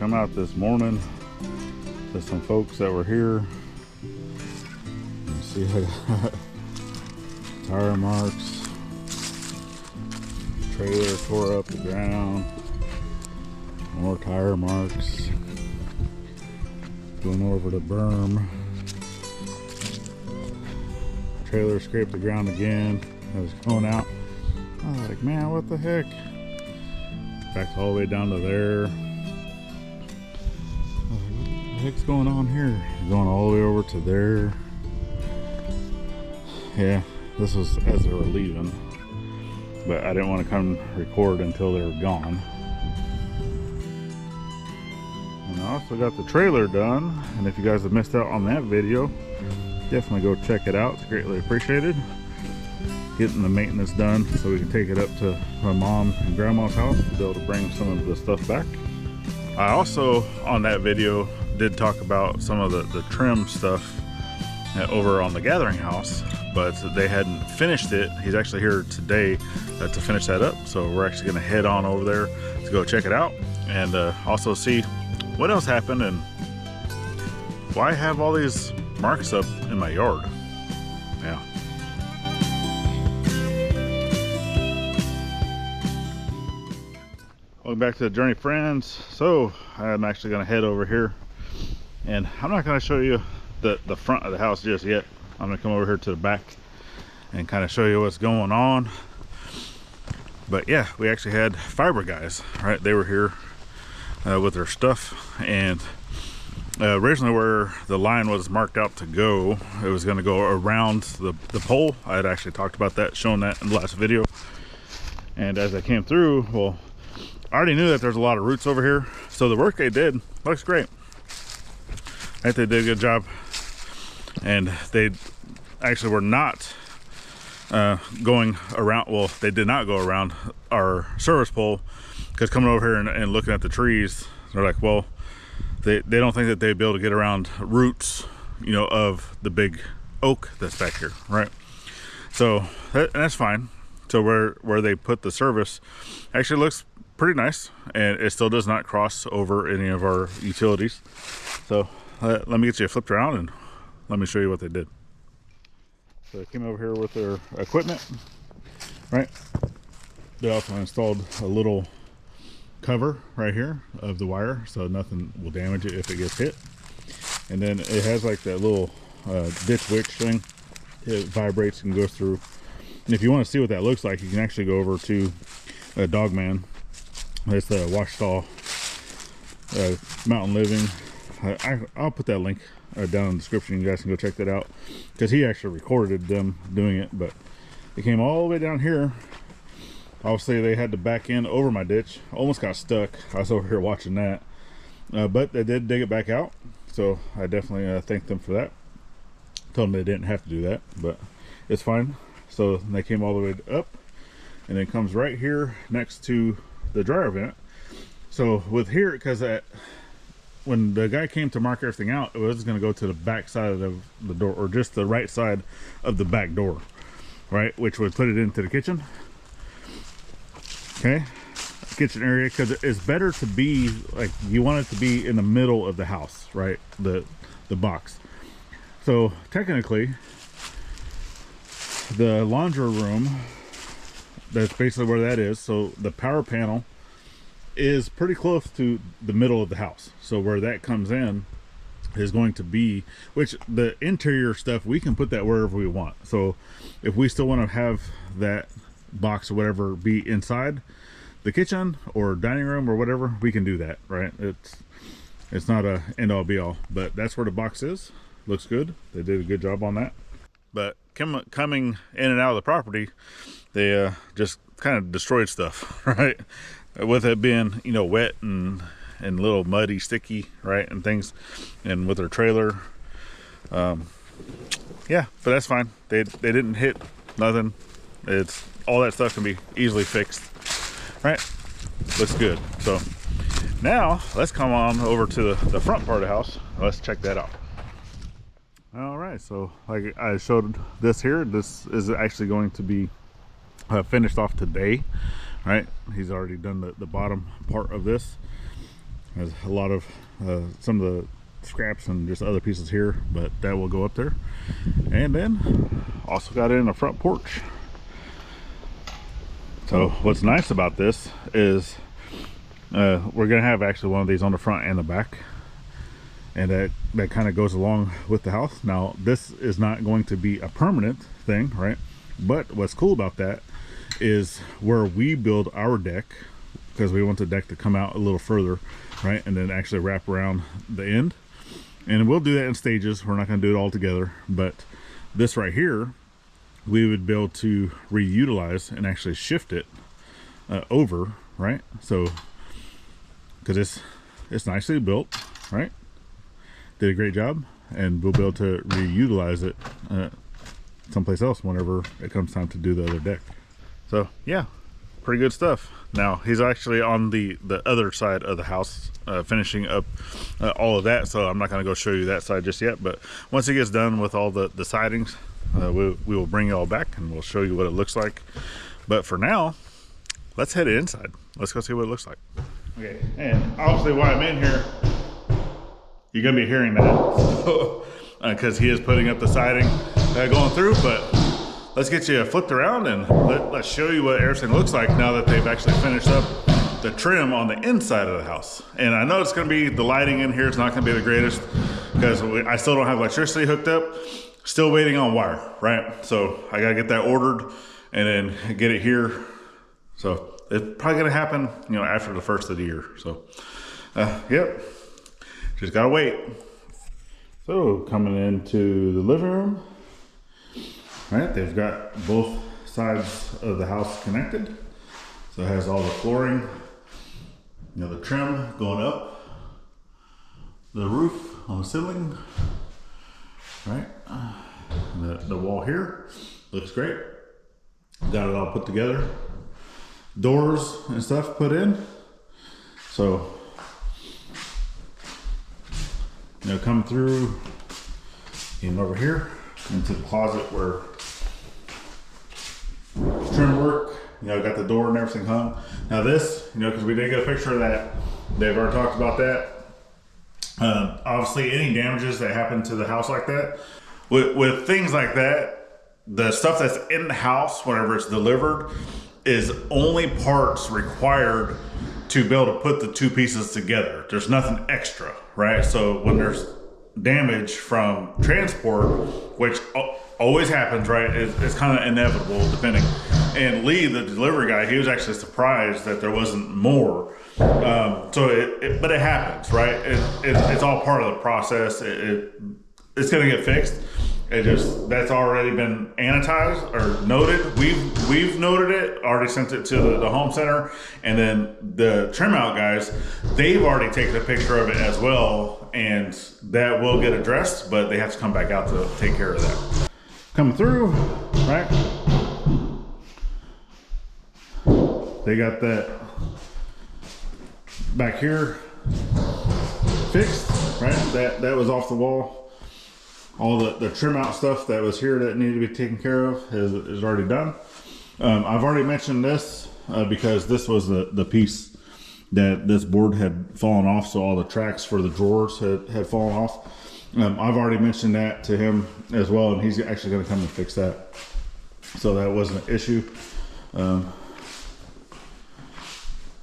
come out this morning to some folks that were here. You see, I got tire marks, trailer tore up the ground, more tire marks, going over the berm, trailer scraped the ground again. I was going out, I was like, man, what the heck? Back all the way down to there. What the heck's going on here? Going all the way over to there. Yeah, this was as they were leaving, but I didn't want to come record until they were gone. And I also got the trailer done, and if you guys have missed out on that video, definitely go check it out. It's greatly appreciated. Getting the maintenance done so we can take it up to my mom and grandma's house to be able to bring some of the stuff back. I also, on that video, did talk about some of the trim stuff over on the gathering house, but they hadn't finished it. He's actually here today to finish that up, so we're actually going to head on over there to go check it out and also see what else happened and why I have all these marks up in my yard. Yeah. Welcome back to the journey, friends. So I'm actually going to head over here, and I'm not going to show you the front of the house just yet. I'm going to come over here to the back and kind of show you what's going on. But yeah, we actually had fiber guys, right? They were here with their stuff, and originally where the line was marked out to go, it was going to go around the pole. I had actually talked about that, shown that in the last video. And as I came through, well, I already knew that there's a lot of roots over here, so the work they did looks great. I think they did a good job, and they actually were not going around. Well, they did not go around our service pole, because coming over here and looking at the trees, they're like, well, they don't think that they'd be able to get around roots, you know, of the big oak that's back here, right? So that's fine. So where they put the service actually looks pretty nice, and it still does not cross over any of our utilities. So let me get you flipped around and let me show you what they did. So they came over here with their equipment, right? They also installed a little cover right here of the wire so nothing will damage it if it gets hit. And then it has like that little ditch witch thing. It vibrates and goes through. And if you want to see what that looks like, you can actually go over to Dogman. It's the Washita Mountain Living. I'll put that link down in the description. You guys can go check that out, because he actually recorded them doing it. But it came all the way down here. Obviously they had to back in over my ditch. Almost got stuck. I was over here watching that, but they did dig it back out, so I definitely thank them for that. Told them they didn't have to do that, but it's fine. So they came all the way up, and it comes right here next to the dryer vent. So with here, because when the guy came to mark everything out, it was going to go to the back side of the door, or just the right side of the back door, right, which would put it into the kitchen. Okay, kitchen area, because it's better to be like, you want it to be in the middle of the house, right, the box. So technically the laundry room, that's basically where that is. So the power panel is pretty close to the middle of the house. So where that comes in is going to be, which the interior stuff, we can put that wherever we want. So if we still want to have that box or whatever be inside the kitchen or dining room or whatever, we can do that, right? It's not a end all be all, but that's where the box is. Looks good. They did a good job on that. But coming in and out of the property, they just kind of destroyed stuff, right? With it being, you know, wet and a little muddy, sticky, right, and things, and with their trailer, yeah, but that's fine. They didn't hit nothing. It's all that stuff can be easily fixed, right? Looks good. So now let's come on over to the front part of the house. Let's check that out. All right, so like I showed this here, this is actually going to be finished off today, right? He's already done the bottom part of this. There's a lot of some of the scraps and just other pieces here, but that will go up there. And then also got in a front porch. So what's nice about this is we're gonna have actually one of these on the front and the back, and that kind of goes along with the house. Now this is not going to be a permanent thing, right? But what's cool about that is where we build our deck, because we want the deck to come out a little further, right, and then actually wrap around the end. And we'll do that in stages. We're not going to do it all together, but this right here we would be able to reutilize and actually shift it over, right? So because it's nicely built, right? Did a great job, and we'll be able to reutilize it someplace else whenever it comes time to do the other deck. So yeah, pretty good stuff. Now he's actually on the other side of the house, finishing up all of that, so I'm not going to go show you that side just yet, but once he gets done with all the sidings, we will bring it all back and we'll show you what it looks like. But for now, let's head inside. Let's go see what it looks like. Okay, and obviously while I'm in here, you're gonna be hearing that because he is putting up the siding going through. But let's get you flipped around and let's show you what everything looks like now that they've actually finished up the trim on the inside of the house. And I know it's gonna be, the lighting in here is not gonna be the greatest because I still don't have electricity hooked up. Still waiting on wire, right? So I gotta get that ordered and then get it here. So it's probably gonna happen, you know, after the first of the year. So, yep, just gotta wait. So coming into the living room, right? They've got both sides of the house connected. So it has all the flooring, you know, the trim going up, the roof on the ceiling, right? The wall here looks great. Got it all put together. Doors and stuff put in. So, you know, come through, even over here into the closet where trim work, you know, got the door and everything hung. Now this, you know, because we did get a picture of that, they've already talked about that. Obviously any damages that happen to the house like that, with things like that, the stuff that's in the house whenever it's delivered is only parts required to be able to put the two pieces together. There's nothing extra, right? So when there's damage from transport, which always happens, right? It's kind of inevitable depending. And Lee, the delivery guy, he was actually surprised that there wasn't more. But it happens, right? It's all part of the process. It's gonna get fixed. That's already been annotated or noted. We've noted it, already sent it to the home center, and then the trim out guys, they've already taken a picture of it as well, and that will get addressed, but they have to come back out to take care of that. Coming through, right? They got that back here fixed, right? That was off the wall. All the trim out stuff that was here that needed to be taken care of is already done. I've already mentioned this because this was the piece that this board had fallen off, so all the tracks for the drawers had fallen off. I've already mentioned that to him as well, and he's actually going to come and fix that. So that wasn't an issue. And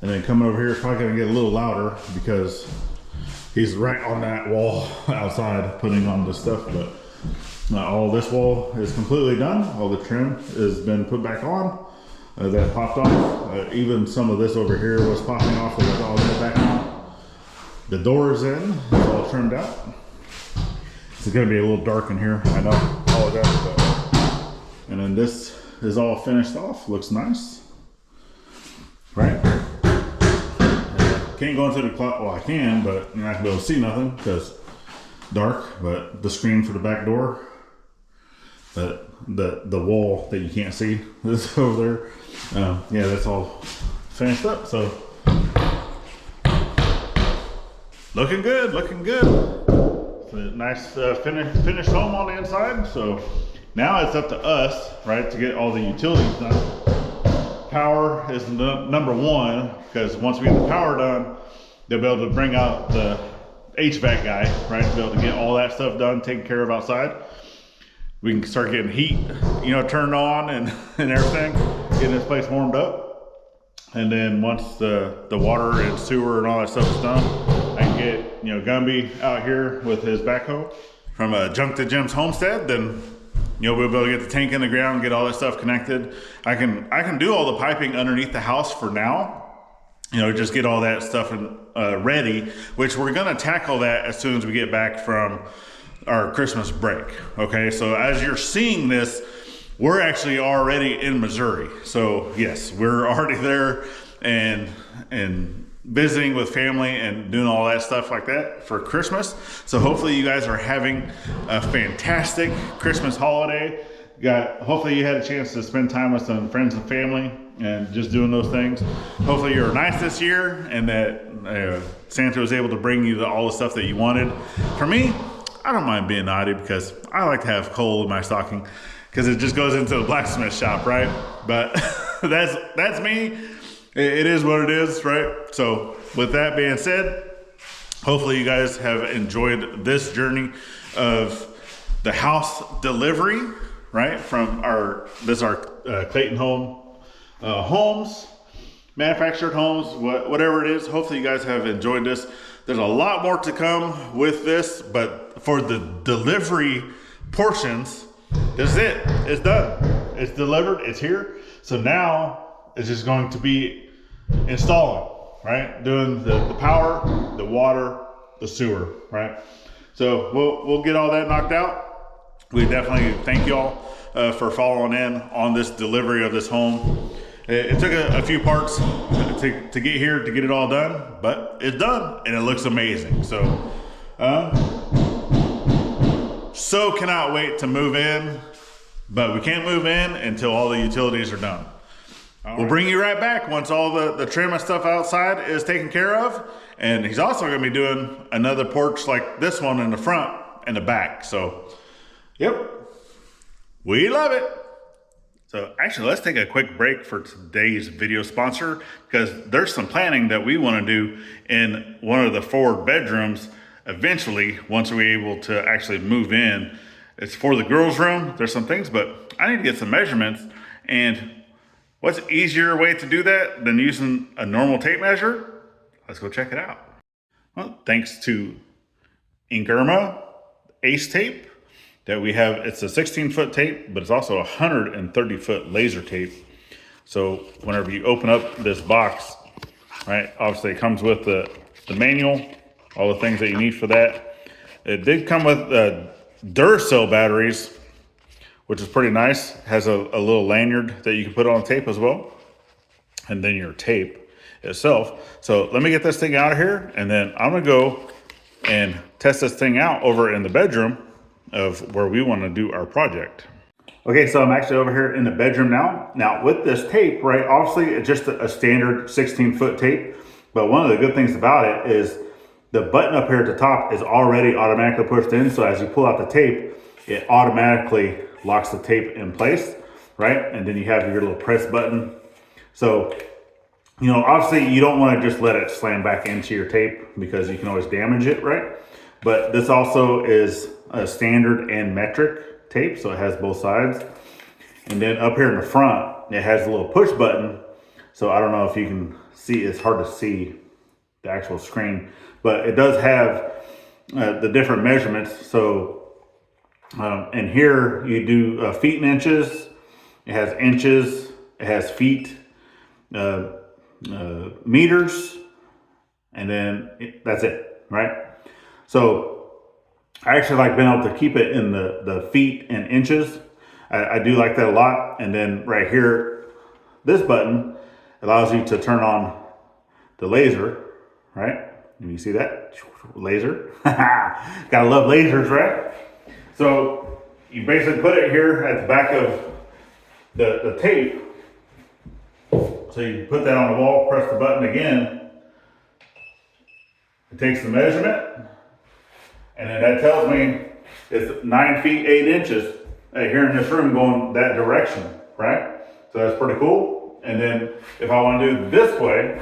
then coming over here, it's probably going to get a little louder because he's right on that wall outside putting on the stuff, but all this wall is completely done. All the trim has been put back on. That popped off. Even some of this over here was popping off. We got all that back on. The door is in. It's all trimmed out. It's going to be a little dark in here. I know. Apologize. But. And then this is all finished off. Looks nice. Right? Can't go into the closet. Well, I can, but you're not gonna be able to see nothing because dark. But the screen for the back door, but the wall that you can't see is over there. Yeah, that's all finished up. So looking good, looking good. It's a nice finished home on the inside. So now it's up to us, right, to get all the utilities done. Power is number one, because once we get the power done, they'll be able to bring out the HVAC guy, right, to be able to get all that stuff done, taken care of outside. We can start getting heat, you know, turned on and everything, getting this place warmed up. And then once the water and sewer and all that stuff is done, I can get, you know, Gumby out here with his backhoe from Junk to Jim's homestead. Then, you know, we'll be able to get the tank in the ground, get all that stuff connected. I can do all the piping underneath the house for now. You know, just get all that stuff ready, which we're gonna tackle that as soon as we get back from our Christmas break. Okay, so as you're seeing this, we're actually already in Missouri. So yes, we're already there and visiting with family and doing all that stuff like that for Christmas. So hopefully you guys are having a fantastic Christmas holiday. Hopefully you had a chance to spend time with some friends and family and just doing those things. Hopefully you're nice this year and that Santa was able to bring you all the stuff that you wanted. For me, I don't mind being naughty because I like to have coal in my stocking, because it just goes into the blacksmith shop, right? But that's me. It is what it is, right? So with that being said, hopefully you guys have enjoyed this journey of the house delivery, right? From our Clayton Homes, manufactured homes, whatever it is. Hopefully you guys have enjoyed this. There's a lot more to come with this, but for the delivery portions, this is it. It's done. It's delivered. It's here. So now it's just going to be installing, right? Doing the power, the water, the sewer, right? So we'll get all that knocked out. We definitely thank y'all for following in on this delivery of this home. It took a few parts to get here, to get it all done, but it's done and it looks amazing. So cannot wait to move in, but we can't move in until all the utilities are done. We'll bring you right back once all the trim and stuff outside is taken care of. And he's also gonna be doing another porch like this one in the front and the back. So, yep, we love it. So actually, let's take a quick break for today's video sponsor, because there's some planning that we wanna do in one of the forward bedrooms eventually, once we're able to actually move in. It's for the girls' room. There's some things, but I need to get some measurements. And what's an easier way to do that than using a normal tape measure? Let's go check it out. Well, thanks to Inkerma Ace Tape that we have. It's a 16-foot tape, but it's also a 130-foot laser tape. So whenever you open up this box, right, obviously it comes with the manual, all the things that you need for that. It did come with Duracell batteries, which is pretty nice. It has a little lanyard that you can put on tape as well, and then your tape itself. So let me get this thing out of here, and then I'm gonna go and test this thing out over in the bedroom of where we want to do our project. Okay, so I'm actually over here in the bedroom now. Now with this tape, right, obviously it's just a standard 16-foot tape, but one of the good things about it is the button up here at the top is already automatically pushed in. So as you pull out the tape, it automatically locks the tape in place, right? And then you have your little press button. So, you know, obviously you don't want to just let it slam back into your tape because you can always damage it, right? But this also is a standard and metric tape, so it has both sides. And then up here in the front, it has a little push button. So I don't know if you can see, it's hard to see the actual screen, but it does have the different measurements. So and here you do feet and inches. It has inches, it has feet, meters, and then that's it, right? So I actually like being able to keep it in the feet and inches. I do like that a lot. And then right here, this button allows you to turn on the laser, right? And you see that? Laser. Gotta love lasers, right? So you basically put it here at the back of the tape. So you put that on the wall, press the button again. It takes the measurement, and then that tells me it's 9 feet 8 inches here in this room going that direction, right? So that's pretty cool. And then if I want to do it this way,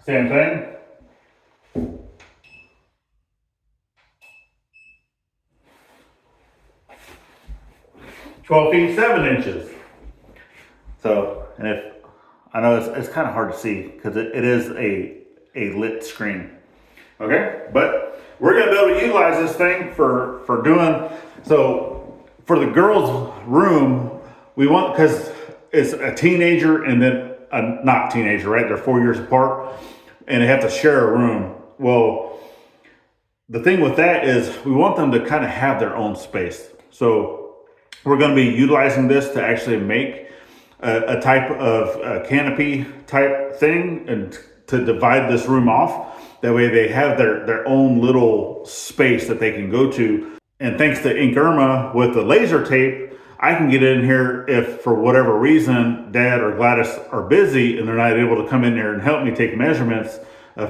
same thing. 12 feet 7 inches. So, and if I know it's kind of hard to see because it is a lit screen. Okay, but we're gonna be able to utilize this thing for doing, so for the girls' room, we want, because it's a teenager and then a not teenager, right? They're 4 years apart and they have to share a room. Well, the thing with that is we want them to kind of have their own space. So we're going to be utilizing this to actually make a type of canopy type thing and to divide this room off. That way they have their own little space that they can go to. And thanks to Inkerma with the laser tape, I can get in here if for whatever reason Dad or Gladys are busy and they're not able to come in there and help me take measurements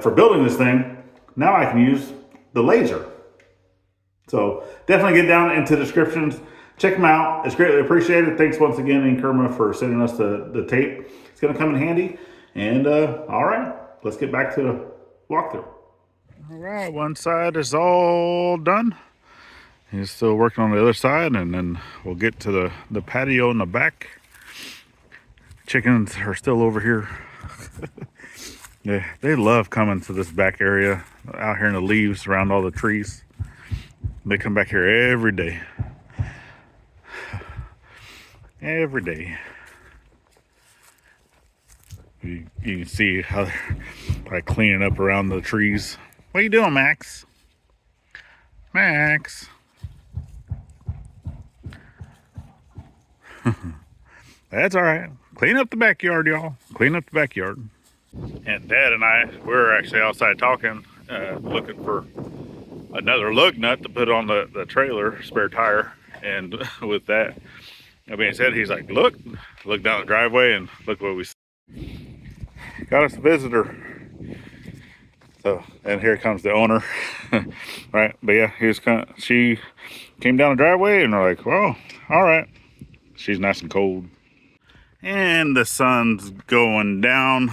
for building this thing. Now I can use the laser. So definitely get down into the descriptions. Check them out. It's greatly appreciated. Thanks once again, Inkerma, for sending us the tape. It's going to come in handy. And all right, let's get back to the walkthrough. All right, one side is all done. He's still working on the other side, and then we'll get to the patio in the back. Chickens are still over here. Yeah, they love coming to this back area out here in the leaves around all the trees. They come back here every day. Every day. You can see how they're like cleaning up around the trees. What are you doing, Max? Max. That's all right. Clean up the backyard, y'all. Clean up the backyard. And Dad and I, we're actually outside talking, looking for another lug nut to put on the trailer, spare tire. And with that being said, he's like, look down the driveway and look what we see. Got us a visitor. So, and here comes the owner. Right, but yeah, she came down the driveway and we're like, well, all right. She's nice and cold. And the sun's going down.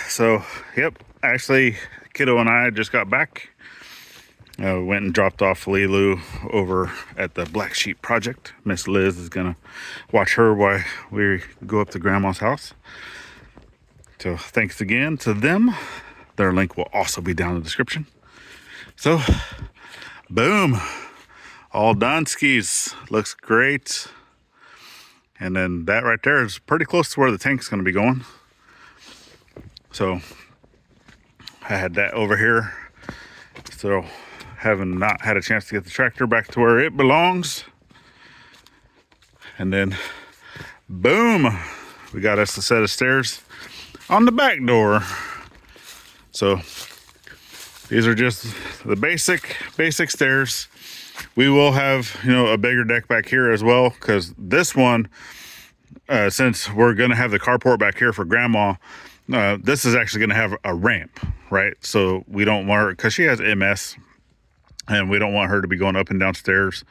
So, yep, actually, kiddo and I just got back. Went and dropped off Lilu over at the Black Sheep Project. Miss Liz is gonna watch her while we go up to Grandma's house. So thanks again to them. Their link will also be down in the description. So, boom, all done skis. Looks great. And then that right there is pretty close to where the tank's gonna be going. So I had that over here. So having not had a chance to get the tractor back to where it belongs. And then boom, we got us a set of stairs on the back door. So these are just the basic stairs. We will have, a bigger deck back here as well, because this one, since we're gonna have the carport back here for Grandma, this is actually gonna have a ramp, right? So we don't want her, because she has MS, and we don't want her to be going up and down stairs.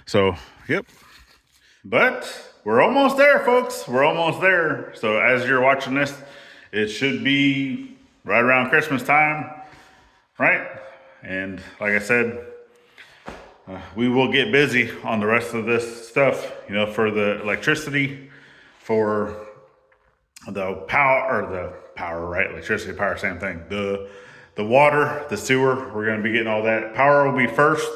So, yep. But we're almost there, folks. We're almost there. So as you're watching this, it should be right around Christmas time, right? And like I said, we will get busy on the rest of this stuff, for the electricity, for the power, right? Electricity, power, same thing. The water, the sewer, we're gonna be getting all that. Power will be first.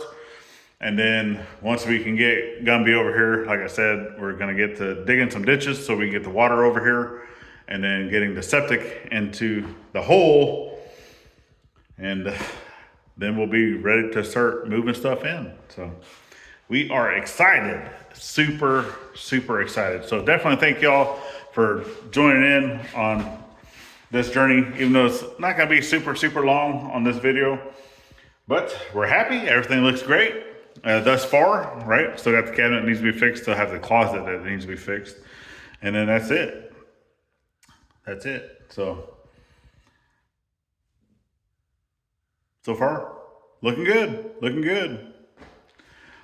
And then once we can gonna be over here, like I said, we're gonna get to digging some ditches so we can get the water over here, and then getting the septic into the hole. And then we'll be ready to start moving stuff in. So we are excited, super, super excited. So definitely thank y'all for joining in on this journey, even though it's not gonna be super, super long on this video, but we're happy. Everything looks great thus far, right? Still got the cabinet that needs to be fixed. Still have the closet that needs to be fixed. And then that's it. That's it. So far, looking good, looking good.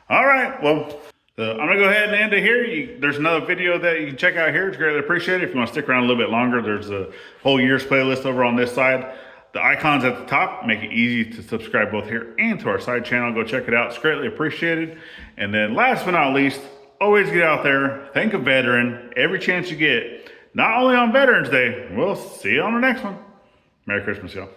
All right, well, I'm gonna go ahead and end it here. There's another video that you can check out here. It's greatly appreciated. If you want to stick around a little bit longer, there's a whole year's playlist over on this side. The icons at the top make it easy to subscribe both here and to our side channel. Go check it out. It's greatly appreciated. And then last but not least, always get out there, thank a veteran every chance you get. Not only on Veterans Day, we'll see you on the next one. Merry Christmas, y'all.